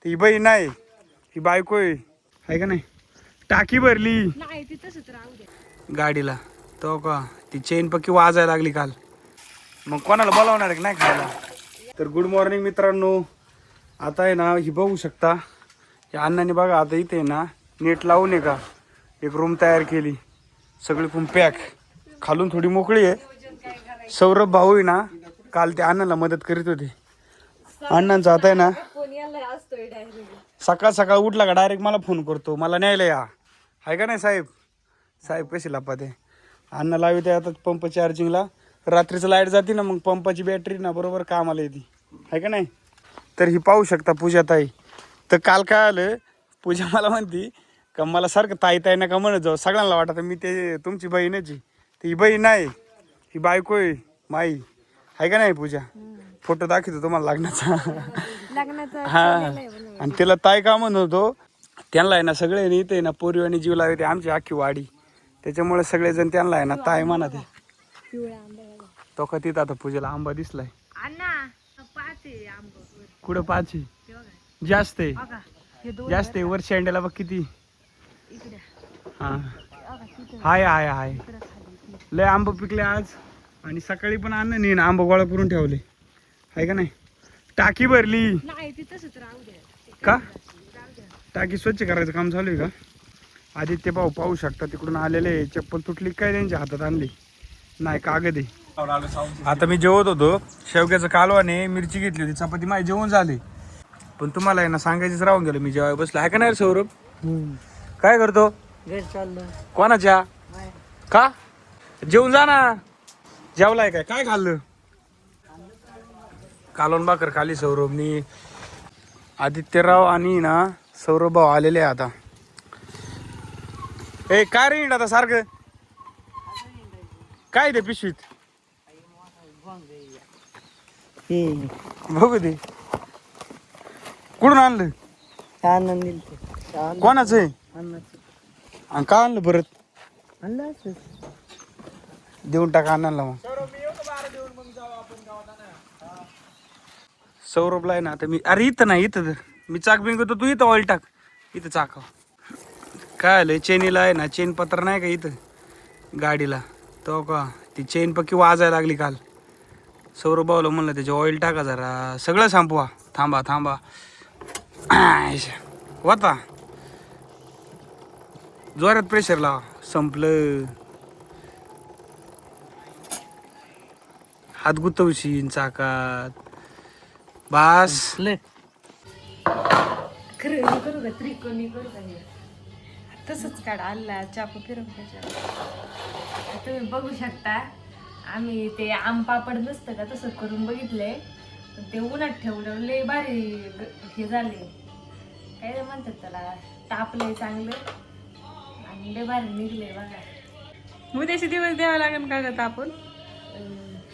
ही बाई नाही, ही बायको आहे का नाही. टाकी भरली नाही ती तसंच राहू दे गाडीला. तो का ती चेन पक्की वाजायला लागली काल. मग कोणाला बोलावणार आहे की नाही खायला. तर गुड मॉर्निंग मित्रांनो. आता आहे ना ही बघू शकता या अण्णाने बघा आता इथे ना नेट लावून आहे का एक रूम तयार केली. सगळी रूम पॅक, खालून थोडी मोकळी आहे. सौरभ भाऊ आहे ना काल त्या अण्णाला मदत करीत होते. अण्णांचा आता आहे ना सकाळ सकाळ उठला का डायरेक्ट मला फोन करतो, मला न्यायला या. आहे का नाही साहेब. साहेब कशी लापात आहे. अण्णा लावी ते आता पंप चार्जिंगला. रात्रीचं लाईट जाते ना मग पंपाची बॅटरी ना बरोबर कामाला येते. आहे का नाही. तर ही पाहू शकता पूजा ताई. तर काल काय आलं, पूजा मला म्हणती का मला सारखं ताई ताई नका म्हणत जाऊ. सगळ्यांना वाटतं मी ते तुमची बहीणच आहे. ती बहीण नाही, ही बायको आहे माई. आहे का नाही पूजा. फोटो दाखवतो तुम्हाला लग्नाचा. हा आणि तिला ताई का म्हणत होतो. त्यांना आहे ना सगळे इथे ना पोरी आणि जीव लावते आमची अख्खी वाडी. त्याच्यामुळे सगळेजण त्यांना आहे ना ताई म्हणत आहे. तो का तिथं आता पूजेला आंबा दिसलाय. कुठं पाची जास्त आहे, जास्त आहे. वर शेंड्याला बघ किती. हा हाय हाय हाय लय आंबा पिकले आज. आणि सकाळी पण अन्न ना आंबा गोळा करून ठेवले. आहे का नाही. टाकी भरली नाही ती तसंच राहू दे का. टाकी स्वच्छ करायचं काम चालू आहे का. आदित्य भाऊ पाहू शकता तिकडून आलेले. चप्पल तुटली काय त्यांच्या हातात आणली नाही, कागद आहे. आता मी जेवत होतो शेवग्याचं कालवाने मिरची घेतली होती, चपाती माझी जेवण झाले. पण तुम्हाला आहे ना सांगायचंच राहून गेलं मी जेवाय बसलो. आहे का नाही रे सौरभ. काय करतो कोणाच्या का. जेवून जा ना. जेवलाय काय, काय खाल्लं. कालवण भाकर खाली सौरभनी. आदित्यराव आणि ना सौरभ भाऊ आलेले आता. ए काय रे आता सारखं काय ते पिशवीत बघू दे. कुठून आणलं. कोणाचं आहे आणि का आणलं परत. देऊन टाका अण्णाला मग. सौरभला आहे ना आता मी. अरे इथं नाही, इथं मी चाक बिंकतो तू इथं ऑइल टाक. इथं चाक काय आलं चेनीला आहे ना चेन पत्र नाही का इथं गाडीला. तो का ती चेन पक्की वाजायला लागली काल. सौरभ भाऊला म्हणलं त्याचे ऑइल टाका जरा, सगळं संपवा. थांबा थांबा होता जोरात प्रेशर लावा. संपलं. हात गुतवशीन चाकात बास. करू का त्रिकोणी करू का हे तसंच काढ. आल्ला चाकू फिरवून त्याच्यावर तुम्ही बघू शकता. आम्ही ते आम पापड नसतं का तसं करून बघितलंय. ते उन्हात ठेवलं लय भारी हे झाले. काय म्हणतात त्याला, तापलंय चांगलं आणि लय भारी निघले बघा. उद्याचे दिवस द्यावा लागेल का ग आपण.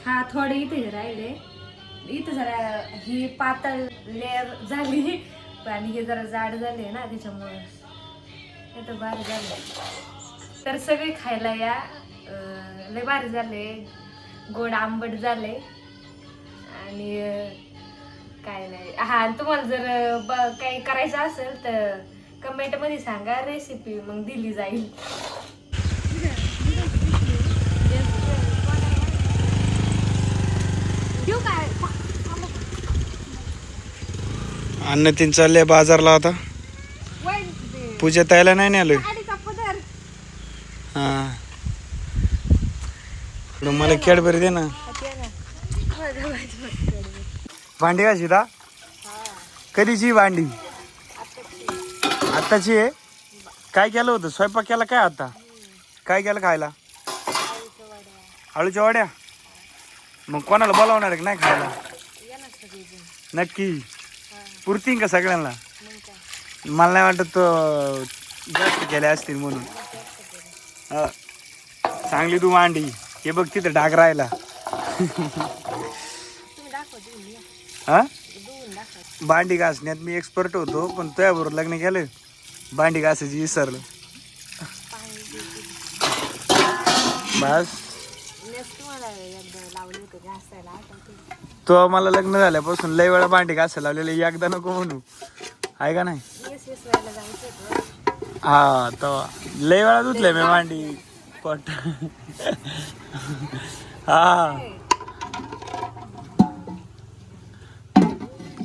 हा थोडे इथे राहिले. इथं जरा ही पातळ लेअर झाली आणि हे जरा जाड झाले ना त्याच्यामुळे हे तर भारी झाले. तर सगळे खायला या. लय भारी झाले, गोड आंबट झाले. आणि काय नाही. हा तुम्हाला जर काही करायचं असेल तर कमेंट मध्ये सांगा, रेसिपी मग दिली जाईल. अन्न तीन चालले बाजारला आता. पूजा ताईला नाही नेलं. हा मला कॅडबरी दे ना. भांडी कशी दा कधीची भांडी आत्ताची आहे. काय केलं होतं स्वयंपाक केला काय आता. काय केलं खायला. आळूच्या वड्या. मग कोणाला बोलावणार आहे की नाही खायला. नक्की पुरतील का सगळ्यांना. मला नाही वाटत तो जास्त केल्या असतील म्हणून. चांगली तू मांडी. हे बघ तिथं डाग राहिला. हा भांडी घासण्यात मी एक्सपर्ट होतो पण तुझ्याबरोबर लग्न केलं भांडी घासायची विसरलो. बस तो मला लग्न झाल्यापासून लय वेळा भांडी घासायला लावलेले. एकदा नको म्हणू. आहे का नाही? येस व्हायला जायचं होतं. हा तेव्हा लय वेळा धुतले मी भांडी पट. हा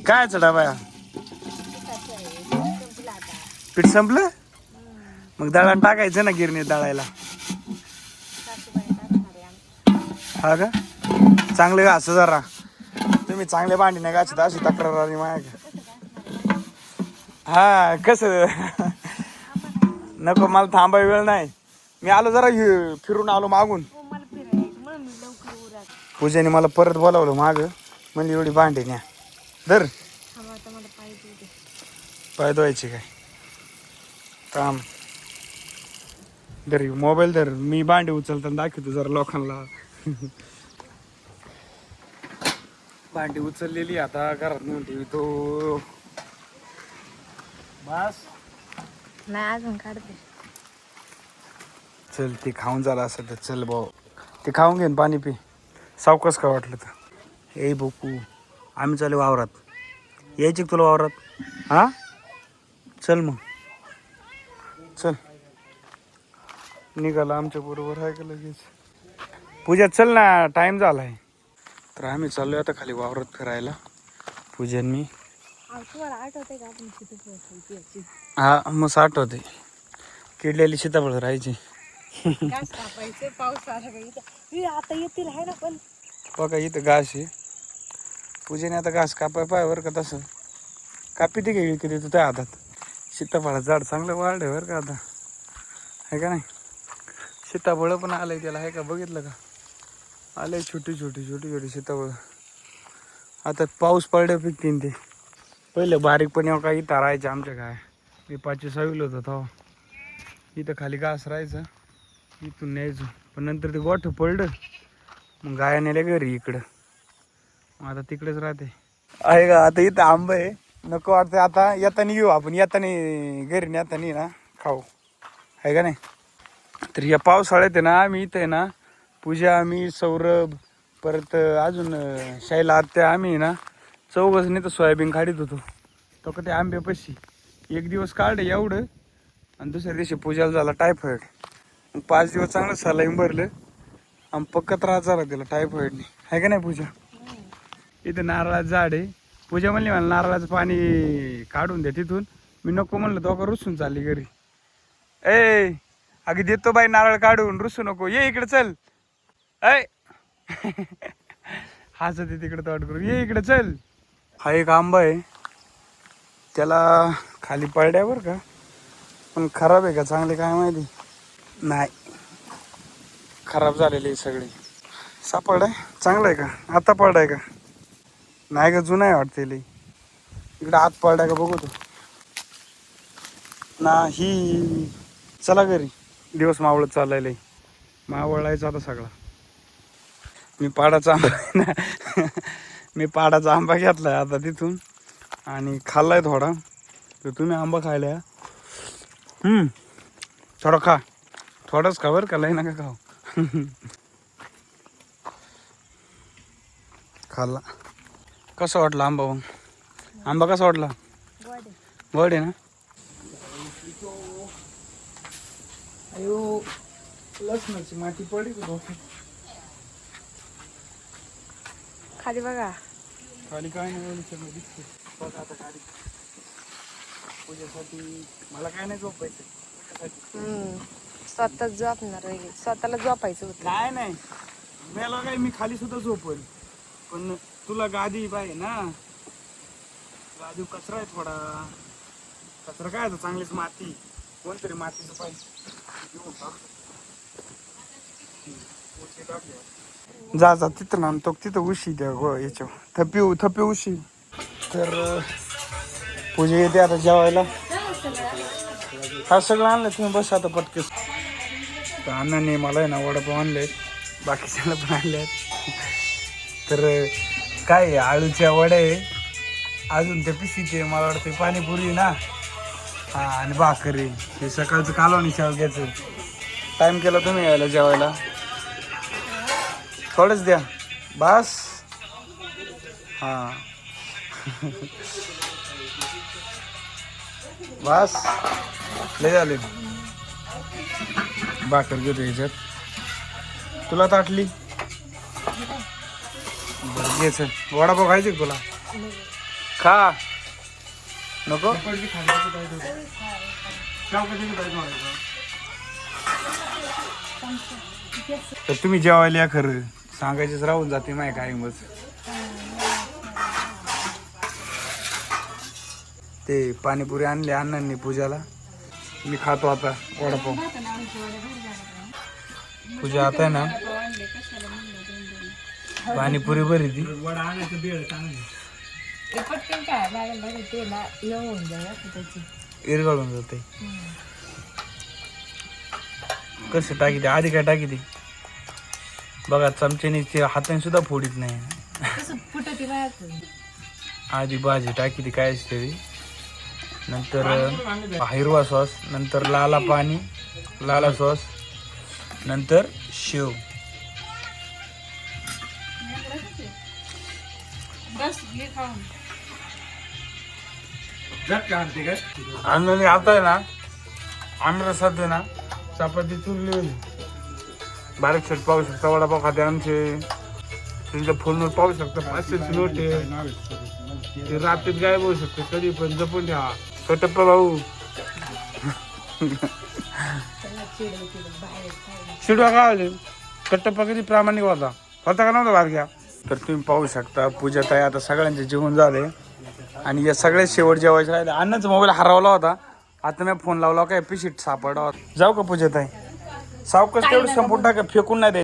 काय डबा संपलं आता. पीठ संपलं? मग दळण टाकायचं ना गिरणीत दळायला. सासूबाई टाकणार आहे आमची. हा का? चांगले घास जरा. तुम्ही चांगले भांडी नाही घासत अशी तक्रार आली माझ्या. हा कसं नको मला थांबाय वेळ नाही. मी आलो जरा फिरून आलो मागून. हो मला फिरायचं म्हणून मी लवकर उरत. पूजाने मला परत बोलावलं माग. म्हणजे एवढी भांडी न्या धर. थांबा आता मला पाहिजे होते. पाय धुवायची काय काम धर मोबाईल धर. मी भांडी उचलताना दाखवतो जरा लोकांना. भांडी उचललेली आता घरात नेऊन ठेवतो. बस नाही अजून काढते. चल ते खाऊन झालं असं तर चल भाऊ ते खाऊन घेईन पाणी पी. सावकाश का वाटलं तर ए बोकू आम्ही चालू वावरात. यायची का तुला वावरात? हा चल मग चल निघाला आमच्या बरोबर आहे का लगेच. पूजा चल ना टाइम झालाय. तर आम्ही चाललोय आता खाली वावरात फिरायला पूजन मी. तुम्हाला आठवते का आपण सीताफळ खायची याची? हा मग आठवते किडलेली सीताफळ राहायची. घास कापायचे पाऊस आला का इथं आता येतील आहे ना पण. बघा इथं घास आहे. पूजेने आता घास कापाय पाय बरं का तसं कापी ती घेईल किती तुझ्या हातात. सीताफळाचं झाड चांगलं वाढ आहे बरं का आता आहे का नाही. सीताफळ पण आलंय त्याला आहे का बघितलं का? आलंय छोटी छोटी छोटी छोटी सीताफळ. आता पाऊस पडल्या पिकतीन ते. पहिले बारीक पण येऊ का इथं राहायचे आमच्या काय. मी 5-6वीला होतो तेव्हा. इथं खाली घास राहायचं इथून न्यायचं. पण नंतर ते गोठं पडलं मग गाया नेल्या घरी इकडं. मग आता तिकडेच राहते आहे का. आता इथं आंबा आहे नको वाटतं. आता येताना येऊ आपण. येताना घरी नेताना ना खाऊ आहे का नाही. तर या पावसाळ्यात आहे ना आम्ही इथं आहे ना पूजा मी सौरभ परत अजून शाईला आत्या आम्ही ना चौघच नाही तर सोयाबीन काढत होतो. तो का ते आंब्यापाशी एक दिवस काढलं एवढं आणि दुसऱ्या दिवशी पूजाला झाला टायफॉईड. मग 5 दिवस चांगलं सलाईन भरलं आणि पक्का त्रास झाला त्याला टायफॉईडने आहे का नाही पूजा. इथं नारळाचं झाड आहे. पूजा म्हणली मला नारळाचं पाणी काढून द्या तिथून. मी नको म्हणलं तो का रुसून चालली घरी. ए अगदी देतो बाई नारळ काढून रुसू नको. ये इकडे चल. ऐ हसत तिकडे तोड करून. ये इकडे चल. हा एक आंबा आहे त्याला खाली पडल्यावर का पण खराब आहे का चांगले काय माहिती नाही. खराब झालेले सगळे. सापडाय चांगलं आहे का आता पडाय का नाही का जुना आहे वाटते लई. इकडे आत पडाय का बघू तो नाही. चला घरी दिवस मावळत चाललाय. मावळायचा आता सगळा. मी पाडाचा आंबा मी पाडाचा आंबा घेतलाय आता तिथून आणि खाल्लाय थोडा. तर तुम्ही आंबा खायला थोडा खा. थोडाच खा बरं का लय नका खाऊ. खाल्ला. कसं वाटलं आंबा मग? आंबा कसा वाटला? गोड आहे ना. अयो लसणाची माती पडली का खाली बघा. खाली काय नाही दिसते. बघा आता खाली पूजेसाठी मला काय नाही झोपायचं. स्वतः झोपणार वगैरे स्वतःला झोपायचं होतं. काय नाही मला काय मी खाली सुद्धा झोपल पण तुला गादी पाहिजे ना. गादी कचरा आहे थोडा. कचरा काय चांगलीच माती कोणतरी मातीचं पाहिजे. जा जा तिथं ना तो तिथं उशी द्या याच्यावर थपी उशी. तर पूजा येते आता जेवायला. हा सगळं आणलं तुम्ही बस आता पटकेस. तर अण्णाने मला आहे ना वडापाव आणले बाकीच्याला पण आणले. तर काय आळूच्या वड्या आहे अजून ते पिशीचे मला वाटतं पाणीपुरी ना. हा आणि भाकरी हे सकाळचं कालवणी शेवग्याचं. टाइम केला तुम्ही यायला जेवायला. थोडंच द्या बस. हा बस लय झाले. भाकर घेतो याच्यात. तुला ताटली बरं घ्यायचं. वडापाव खायचे तुला? खा. नको. तर तुम्ही जेवायला या खरं. सांगायचीच राहून जाते माय काय मग. ते पाणीपुरी आणले अण्णांनी पूजाला. मी खातो आता वडापाव. पूजा आता आहे ना पाणीपुरी बरी ती. पटकन काय लागेल ते ना येऊन जाईल त्याची. इरगळून जाते. कसं टाकी ते आधी काय टाकी ते बघा चमच्याने ते हाताने सुद्धा फोडीत नाही. तसं फुटती बाहेर. आधी भाजी टाकी ती काय असते ती. नंतर हिरवा सॉस, नंतर लाला सॉस, नंतर शेव. आणि आता आहे ना आम्ही रसात आहे ना चपाती चुरली होती. बारीक शेट पाहू शकता. वडापाव खाते आमचे. त्यांच्या फोनवर पाहू शकता 500ची नोट आहे. ते रात्रीत गायब होऊ शकते कधी पण. जपून ठेवा. कटप्पा भाऊ चिडवा का आले. कटप्पा किती प्रामाणिक होता का नव्हता बारक्या. तर तुम्ही पाहू शकता पूजा ताई आता सगळ्यांचे जेवण झाले आणि या सगळ्या शेवट जेवायचे राहिले. अन्नाचा मोबाईल हरवला होता. आता मी फोन लावला काय पिशीट सापडा. जाऊ का पूजा ताई? सावकाश तेवढं संपून टाका. फेकून नाही द्यायचं.